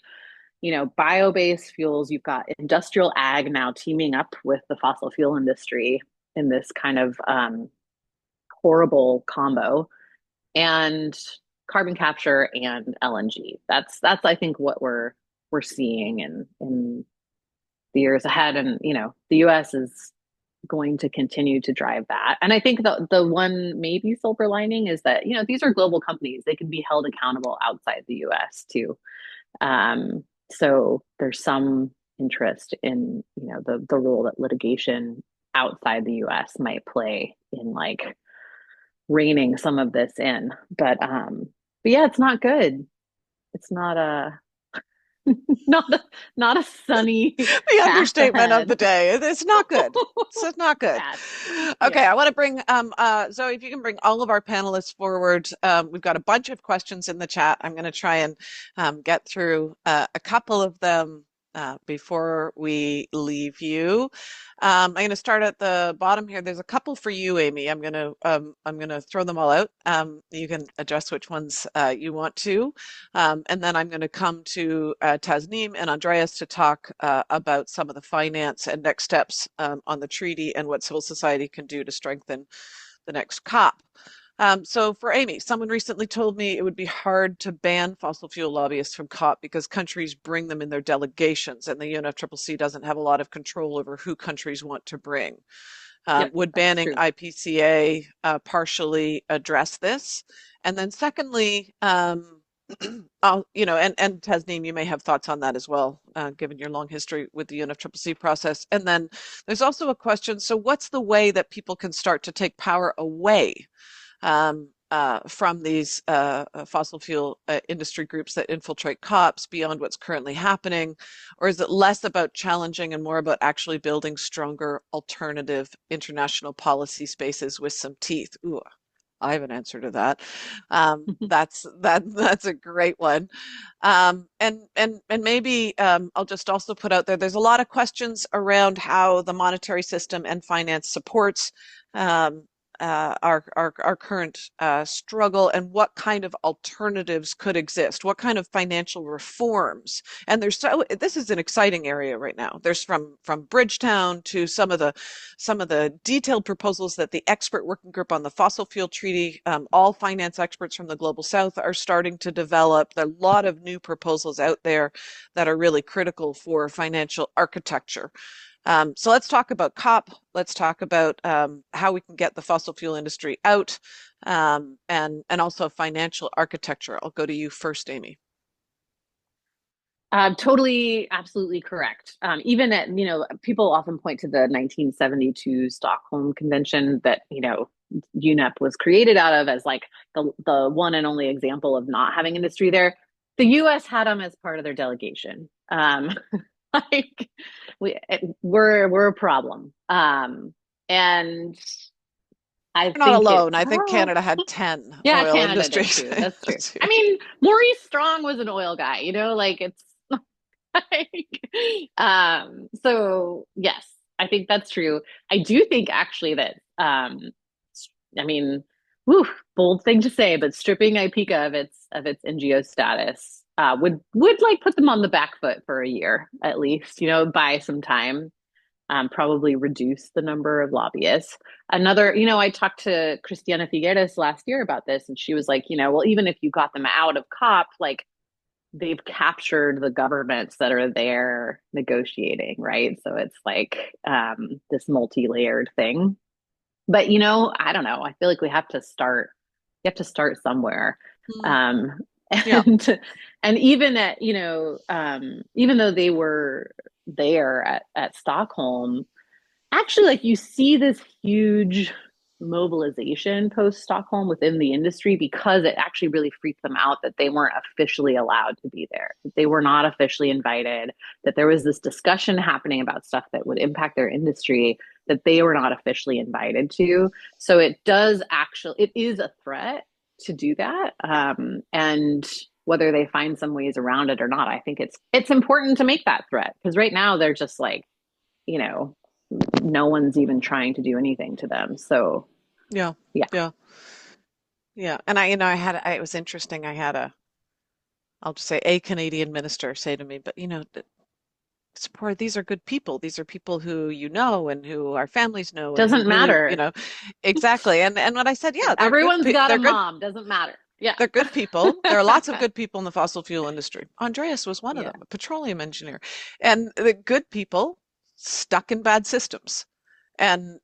bio-based fuels. You've got industrial ag now teaming up with the fossil fuel industry in this kind of horrible combo, and carbon capture and LNG. That's I think what we're seeing in the years ahead. And the US is going to continue to drive that. And I think the one maybe silver lining is that, these are global companies. They can be held accountable outside the US too. So there's some interest in, the role that litigation outside the US might play in like reining some of this in. But yeah, it's not good. It's not a not a sunny The understatement of the day. It's not good. It's not good. Okay, Yeah. I want to bring Zoe, if you can bring all of our panelists forward. We've got a bunch of questions in the chat. I'm going to try and get through a couple of them before we leave you. I'm going to start at the bottom here. There's a couple for you, Amy. I'm going to throw them all out. You can address which ones you want to, and then I'm going to come to Tasneem and Andreas to talk about some of the finance and next steps on the treaty and what civil society can do to strengthen the next COP. So for Amy, someone recently told me it would be hard to ban fossil fuel lobbyists from COP because countries bring them in their delegations, and the UNFCCC doesn't have a lot of control over who countries want to bring. Yep, Would that's banning true. IPCA partially address this? And then secondly, and Tasneem, you may have thoughts on that as well, given your long history with the UNFCCC process. And then there's also a question, so what's the way that people can start to take power away from these fossil fuel industry groups that infiltrate COPs beyond what's currently happening? Or is it less about challenging and more about actually building stronger alternative international policy spaces with some teeth? Ooh, I have an answer to that. That's a great one. And maybe I'll just also put out there, there's a lot of questions around how the monetary system and finance supports um, our current struggle, and what kind of alternatives could exist, what kind of financial reforms. And this is an exciting area right now. There's from Bridgetown to some of the detailed proposals that the expert working group on the fossil fuel treaty, all finance experts from the global south are starting to develop. There are a lot of new proposals out there that are really critical for financial architecture. So let's talk about COP. Let's talk about how we can get the fossil fuel industry out, and also financial architecture. I'll go to you first, Amy. Totally, absolutely correct. Even at, people often point to the 1972 Stockholm Convention that, UNEP was created out of as like the one and only example of not having industry there. The US had them as part of their delegation. Like we're a problem. And I We're not think alone. I think Canada had 10 yeah, oil Canada did industries. too. That's true. I mean, Maurice Strong was an oil guy, like it's like, so yes, I think that's true. I do think actually that I mean, whew, bold thing to say, but stripping IPCA of its NGO status would like put them on the back foot for a year at least, buy some time, probably reduce the number of lobbyists. Another, I talked to Christiana Figueres last year about this, and she was like, well, even if you got them out of COP, like they've captured the governments that are there negotiating, right? So it's like this multi-layered thing. But I don't know. I feel like we have to start. You have to start somewhere. Um, Yeah. and even at even though they were there at Stockholm, actually, like you see this huge mobilization post Stockholm within the industry because it actually really freaked them out that they weren't officially allowed to be there, that they were not officially invited, that there was this discussion happening about stuff that would impact their industry that they were not officially invited to. So it is a threat to do that. And whether they find some ways around it or not, I think it's important to make that threat, because right now they're just like, no one's even trying to do anything to them. So Yeah. yeah. And it was interesting. I'll just say a Canadian minister say to me, but support, these are good people. These are people who and who our families know and who Doesn't really, matter. Exactly. And when I said, yeah, they're Everyone's good, got they're a good, mom. Doesn't matter. Yeah. they're good people. There are lots of good people in the fossil fuel industry. Andreas was one of Yeah. them, a petroleum engineer. And the good people stuck in bad systems. And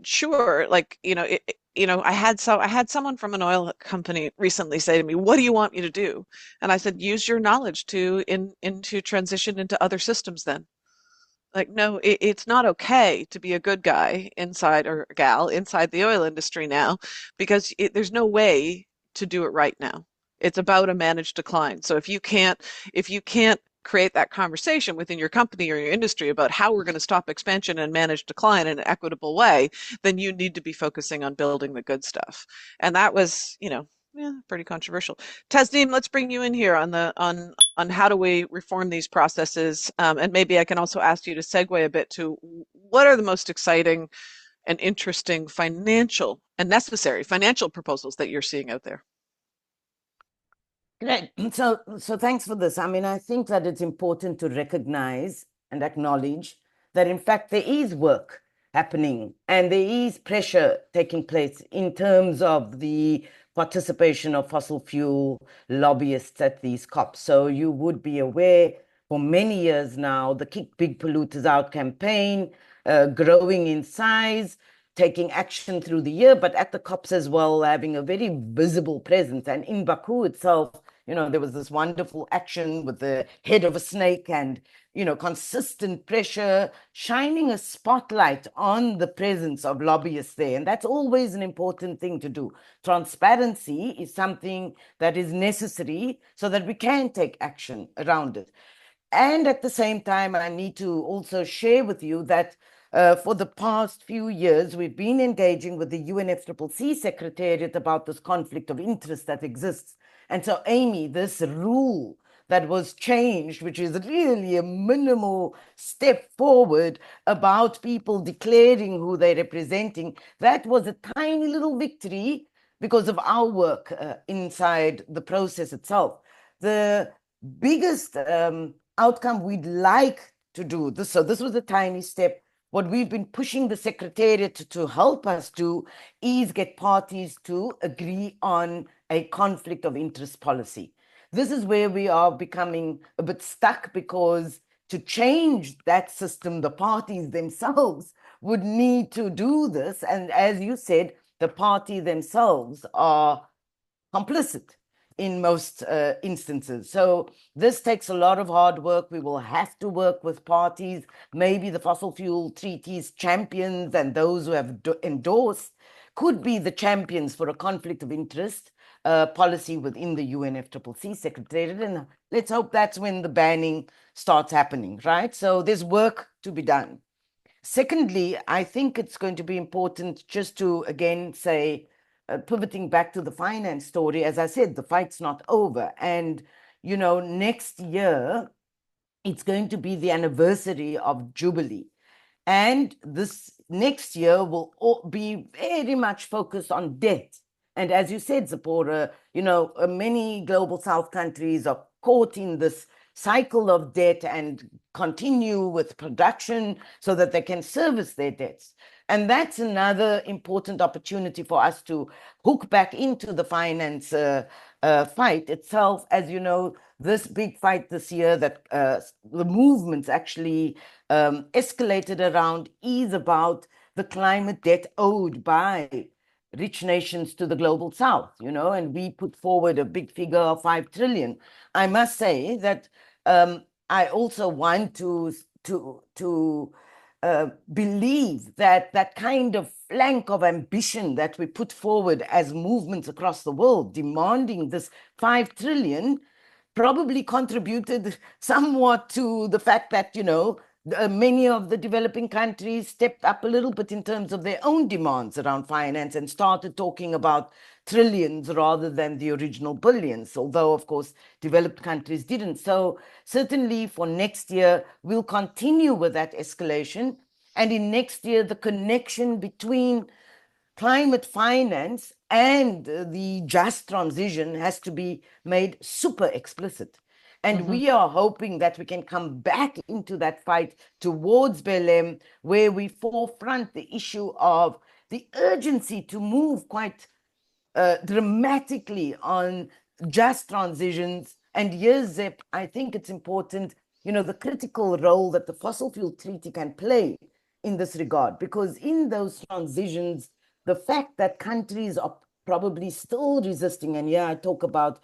sure, like, I had someone from an oil company recently say to me, "What do you want me to do?" And I said, "Use your knowledge into transition into other systems then." Like, no, it's not okay to be a good guy inside, or gal inside the oil industry now, because there's no way to do it right now. It's about a managed decline. So if you can't create that conversation within your company or your industry about how we're going to stop expansion and manage decline in an equitable way, then you need to be focusing on building the good stuff. And that was, pretty controversial. Tasneem, let's bring you in here on how do we reform these processes, and maybe I can also ask you to segue a bit to what are the most exciting and interesting financial and necessary financial proposals that you're seeing out there. Great. So thanks for this. I mean, I think that it's important to recognize and acknowledge that, in fact, there is work happening and there is pressure taking place in terms of the participation of fossil fuel lobbyists at these COPs. So you would be aware, for many years now, the Kick Big Polluters Out campaign, growing in size, taking action through the year, but at the COPs as well, having a very visible presence. And in Baku itself, there was this wonderful action with the head of a snake and, consistent pressure, shining a spotlight on the presence of lobbyists there. And that's always an important thing to do. Transparency is something that is necessary so that we can take action around it. And at the same time, I need to also share with you that for the past few years, we've been engaging with the UNFCCC Secretariat about this conflict of interest that exists. And so, Amy, this rule that was changed, which is really a minimal step forward about people declaring who they're representing, that was a tiny little victory because of our work inside the process itself. The biggest outcome we'd like to do this, so this was a tiny step. What we've been pushing the Secretariat to help us do is get parties to agree on a conflict of interest policy. This is where we are becoming a bit stuck, because to change that system, the parties themselves would need to do this. And as you said, the party themselves are complicit in most instances. So this takes a lot of hard work. We will have to work with parties, maybe the fossil fuel treaties champions and those who have endorsed could be the champions for a conflict of interest policy within the UNFCCC Secretariat. And let's hope that's when the banning starts happening, right? So there's work to be done. Secondly, I think it's going to be important just to, again, say, pivoting back to the finance story, as I said, the fight's not over. And, next year, it's going to be the anniversary of Jubilee. And this next year will be very much focused on debt. And as you said, Zipporah, many global South countries are caught in this cycle of debt and continue with production so that they can service their debts. And that's another important opportunity for us to hook back into the finance fight itself. As you know, this big fight this year that the movements actually escalated around is about the climate debt owed by rich nations to the global South, and we put forward a big figure of 5 trillion. I must say that I also want to believe that that kind of flank of ambition that we put forward as movements across the world demanding this 5 trillion probably contributed somewhat to the fact that, many of the developing countries stepped up a little bit in terms of their own demands around finance and started talking about trillions rather than the original billions, although, of course, developed countries didn't. So certainly for next year, we'll continue with that escalation. And in next year, the connection between climate finance and the just transition has to be made super explicit. And we are hoping that we can come back into that fight towards Belém, where we forefront the issue of the urgency to move quite dramatically on just transitions. And yes, Zep, I think it's important, the critical role that the Fossil Fuel Treaty can play in this regard, because in those transitions, the fact that countries are probably still resisting, and I talk about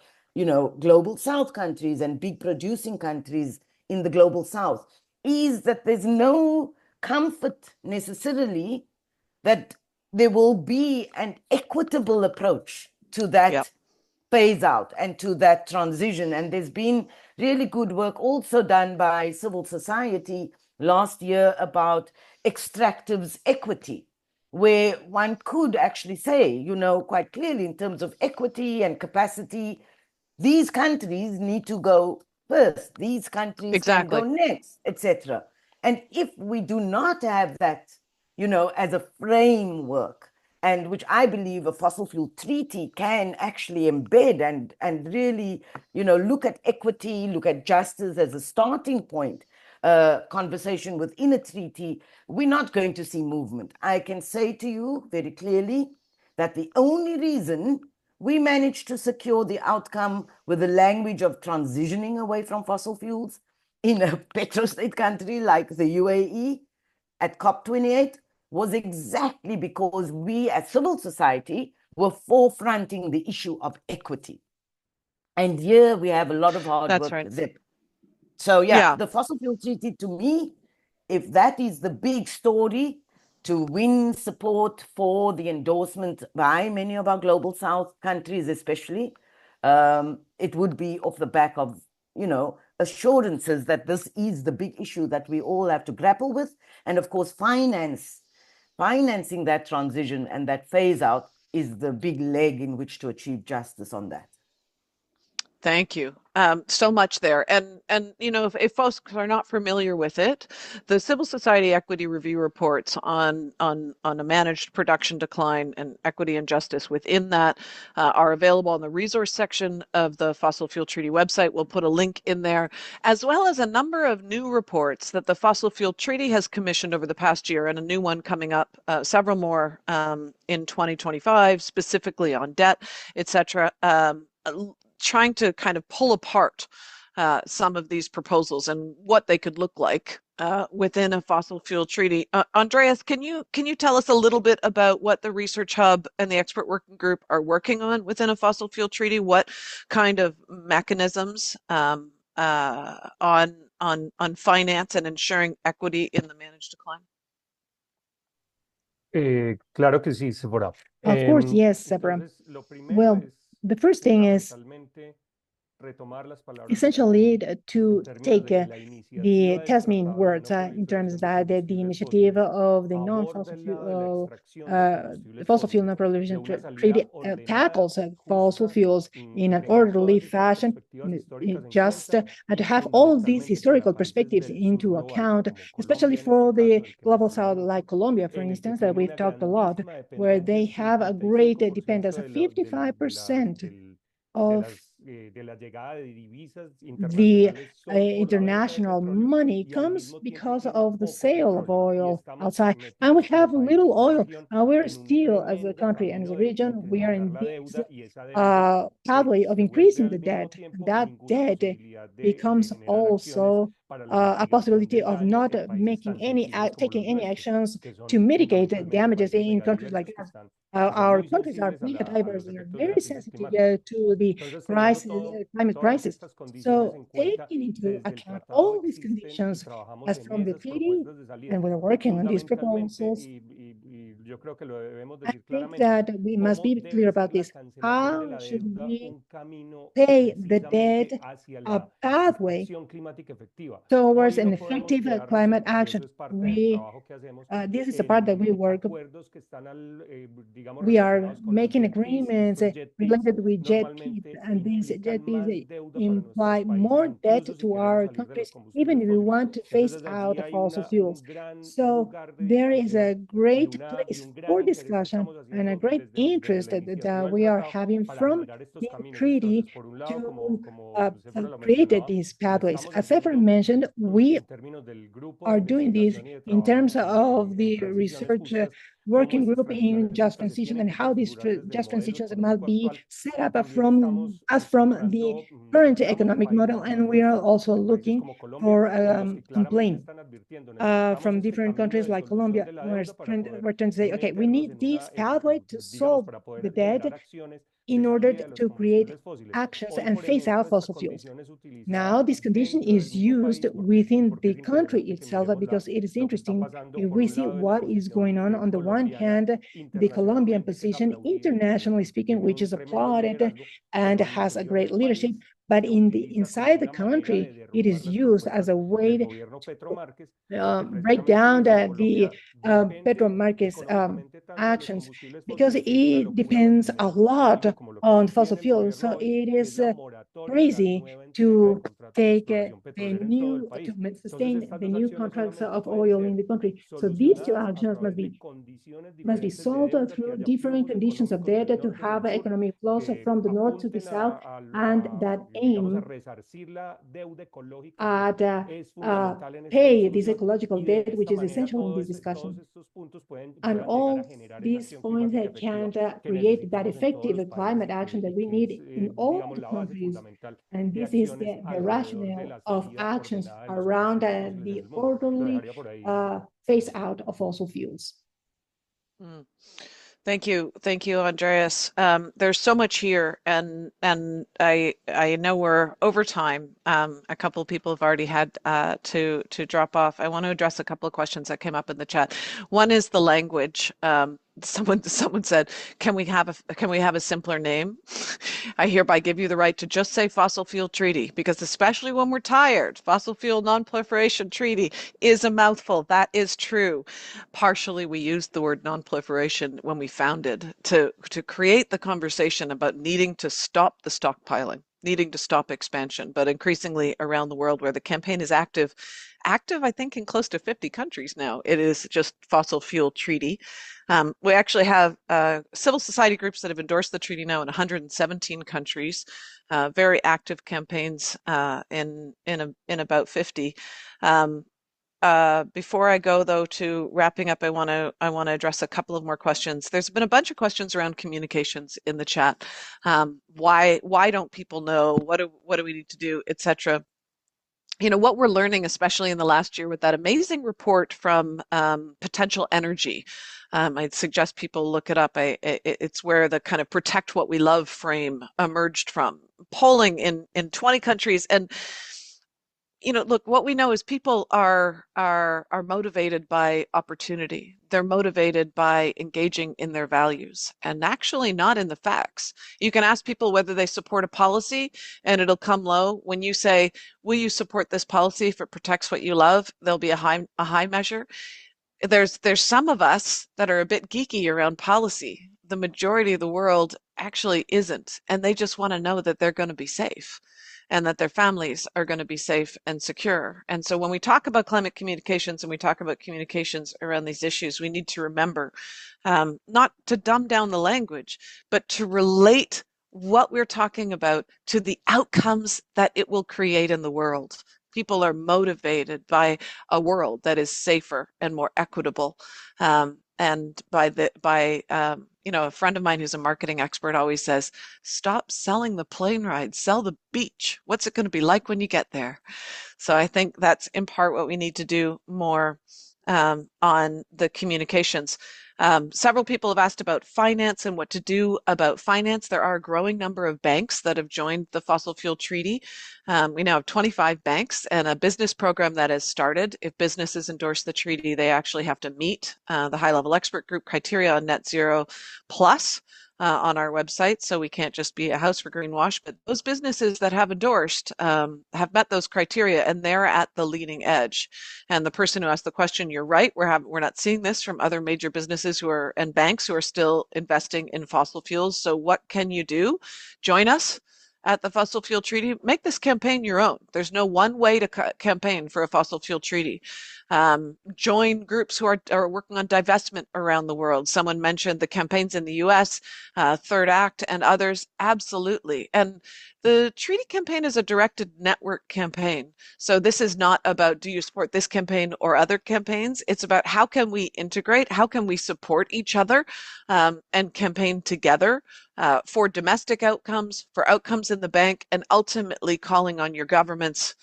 global South countries and big producing countries in the global South, is that there's no comfort necessarily that there will be an equitable approach to that phase out and to that transition. And there's been really good work also done by civil society last year about extractives equity, where one could actually say, quite clearly in terms of equity and capacity, these countries need to go first, these countries can go next, etc. And if we do not have that, as a framework, and which I believe a fossil fuel treaty can actually embed and really, look at equity, look at justice as a starting point, conversation within a treaty, we're not going to see movement. I can say to you very clearly that the only reason we managed to secure the outcome with the language of transitioning away from fossil fuels in a petrostate country like the UAE at COP28 was exactly because we as civil society were forefronting the issue of equity. And here we have a lot of hard That's work right. to zip. So yeah, Yeah. the fossil fuel treaty, to me, if that is the big story to win support for the endorsement by many of our global south countries, especially, it would be off the back of, assurances that this is the big issue that we all have to grapple with. And of course, financing that transition and that phase out is the big leg in which to achieve justice on that. Thank you. So much there. And if folks are not familiar with it, the Civil Society Equity Review reports on a managed production decline and equity and justice within that are available on the resource section of the Fossil Fuel Treaty website. We'll put a link in there, as well as a number of new reports that the Fossil Fuel Treaty has commissioned over the past year, and a new one coming up, several more in 2025, specifically on debt, etc. Trying to kind of pull apart some of these proposals and what they could look like within a fossil fuel treaty. Andreas, can you tell us a little bit about what the Research Hub and the Expert Working Group are working on within a fossil fuel treaty? What kind of mechanisms on finance and ensuring equity in the managed decline? Claro que sí, Sephora. Of course, yes, Sabra. Well, the first thing is essentially to take the Tasmin words in terms that the initiative of the fossil fuel non-proliferation treaty tackles fossil fuels in an orderly fashion, just to have all of these historical perspectives into account, especially for the global south, like Colombia, for instance, that we've talked a lot, where they have a great dependence of 55% of the international money comes because of the sale of oil outside. And we have little oil. We're still, as a country and as a region, we are in this pathway of increasing the debt. And that debt becomes also a possibility of not taking any actions to mitigate the damages in countries like that. Our countries are mega diverse and are very sensitive to the climate crisis. So taking into account all these conditions as from the treaty, and we're working on these proposals, I think that we must be clear about this. How should we pay the debt a pathway towards an effective climate action? This is the part that we work. We are making agreements related with jet fees, and these jet fees imply more debt to our countries, even if we want to phase out fossil fuels. So there is a great place for discussion and a great interest that we are having from the treaty to create these pathways. As Efren mentioned, we are doing this in terms of the research working group in just transition and how these just transitions must be set up from the current economic model. And we are also looking for complaint from different countries like Colombia. We're trying to say, okay, we need this pathway to solve the debt in order to create actions and phase out fossil fuels. Now, this condition is used within the country itself because it is interesting if we see what is going on the one hand, the Colombian position, internationally speaking, which is applauded and has a great leadership, but inside the country, it is used as a way to break down the Petro Marquez actions, because it depends a lot on fossil fuels. So it is crazy to take to sustain the new contracts of oil in the country. So these two actions must be solved through different conditions of data to have economic flows from the north to the south, and that aim at pay this ecological debt, which is essential in this discussion. And all these points can create that effective climate action that we need in all the countries. And this is the rationale of actions around the orderly phase out of fossil fuels. Mm. Thank you, Andreas. There's so much here, and I know we're over time. A couple of people have already had to drop off. I want to address a couple of questions that came up in the chat. One is the language. Someone said, can we have a simpler name? I hereby give you the right to just say fossil fuel treaty, because especially when we're tired, fossil fuel non-proliferation treaty is a mouthful. That is true. Partially, we used the word non-proliferation when we founded to create the conversation about needing to stop the stockpiling, needing to stop expansion, but increasingly around the world where the campaign is active, I think, in close to 50 countries now. It is just fossil fuel treaty. We actually have civil society groups that have endorsed the treaty now in 117 countries, very active campaigns in about 50. Before I go though to wrapping up, I want to address a couple of more questions. There's been a bunch of questions around communications in the chat. Why don't people know? What do we need to do, etc. You know, what we're learning, especially in the last year with that amazing report from Potential Energy. I'd suggest people look it up. It's where the kind of protect what we love frame emerged from. Polling in 20 countries. And you know, look, what we know is people are motivated by opportunity. They're motivated by engaging in their values and actually not in the facts. You can ask people whether they support a policy and it'll come low. When you say, will you support this policy if it protects what you love? There'll be a high measure. There's some of us that are a bit geeky around policy. The majority of the world actually isn't, and they just want to know that they're going to be safe and that their families are going to be safe and secure. And so when we talk about climate communications and we talk about communications around these issues, we need to remember not to dumb down the language, but to relate what we're talking about to the outcomes that it will create in the world. People are motivated by a world that is safer and more equitable. And you know, a friend of mine who's a marketing expert always says, stop selling the plane ride, sell the beach. What's it going to be like when you get there? So I think that's in part what we need to do more on the communications. Several people have asked about finance and what to do about finance. There are a growing number of banks that have joined the Fossil Fuel Treaty. We now have 25 banks and a business program that has started. If businesses endorse the treaty, they actually have to meet the high-level expert group criteria on net zero plus on our website. So we can't just be a house for greenwash, but those businesses that have endorsed have met those criteria and they're at the leading edge. And the person who asked the question, you're right, we're not seeing this from other major businesses who are and banks who are still investing in fossil fuels. So what can you do? Join us at the Fossil Fuel Treaty. Make this campaign your own. There's no one way to campaign for a fossil fuel treaty. Join groups who are working on divestment around the world. Someone mentioned the campaigns in the US, Third Act, and others. Absolutely. And the treaty campaign is a directed network campaign. So this is not about do you support this campaign or other campaigns? It's about how can we integrate, how can we support each other and campaign together for domestic outcomes, for outcomes in the bank, and ultimately calling on your governments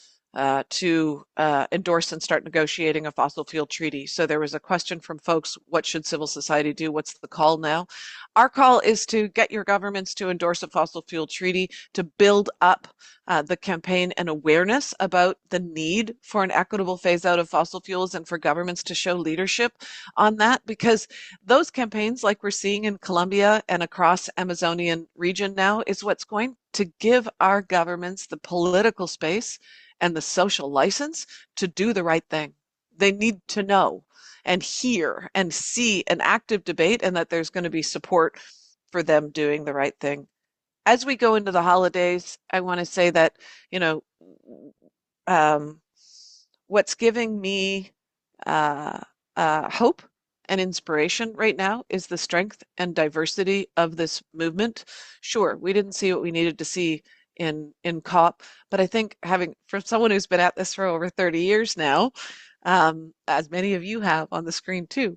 to endorse and start negotiating a fossil fuel treaty. So there was a question from folks, what should civil society do? What's the call now? Our call is to get your governments to endorse a fossil fuel treaty, to build up the campaign and awareness about the need for an equitable phase out of fossil fuels and for governments to show leadership on that, because those campaigns, like we're seeing in Colombia and across Amazonian region now, is what's going to give our governments the political space and the social license to do the right thing. They need to know and hear and see an active debate and that there's going to be support for them doing the right thing. As we go into the holidays, I want to say that, you know, what's giving me hope and inspiration right now is the strength and diversity of this movement. Sure, we didn't see what we needed to see in COP, but I think having, from someone who's been at this for over 30 years now, as many of you have on the screen too,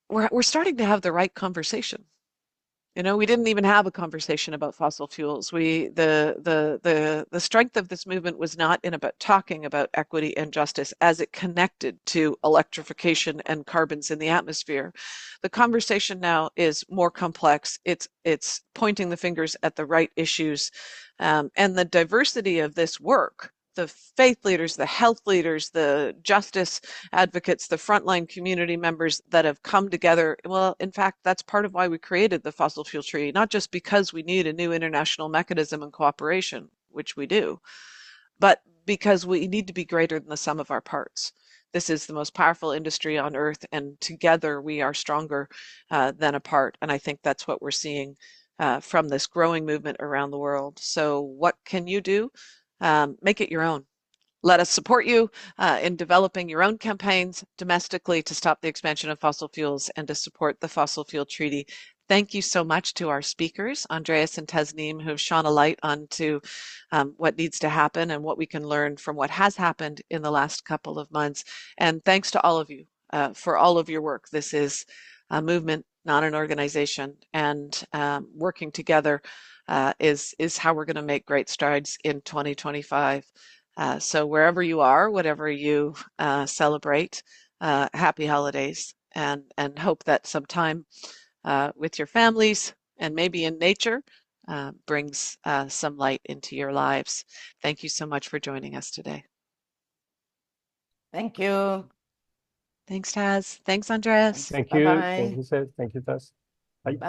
we're starting to have the right conversation. You know, we didn't even have a conversation about fossil fuels. The strength of this movement was not in about talking about equity and justice as it connected to electrification and carbons in the atmosphere. The conversation now is more complex. It's pointing the fingers at the right issues, and the diversity of this work. The faith leaders, the health leaders, the justice advocates, the frontline community members that have come together. Well, in fact, that's part of why we created the Fossil Fuel Treaty, not just because we need a new international mechanism and cooperation, which we do, but because we need to be greater than the sum of our parts. This is the most powerful industry on earth, and together we are stronger than apart. And I think that's what we're seeing from this growing movement around the world. So, what can you do? Make it your own. Let us support you in developing your own campaigns domestically to stop the expansion of fossil fuels and to support the Fossil Fuel Treaty. Thank you so much to our speakers, Andreas and Tasneem, who have shone a light onto what needs to happen and what we can learn from what has happened in the last couple of months. And thanks to all of you for all of your work. This is a movement, not an organization, and working together is how we're going to make great strides in 2025. So wherever you are, whatever you celebrate, happy holidays, and hope that some time with your families and maybe in nature brings some light into your lives. Thank you so much for joining us today. Thank you. Thanks, Taz. Thanks, Andreas. Thank you. Bye-bye. Thank you, Seth. Thank you, Taz. Bye. Bye.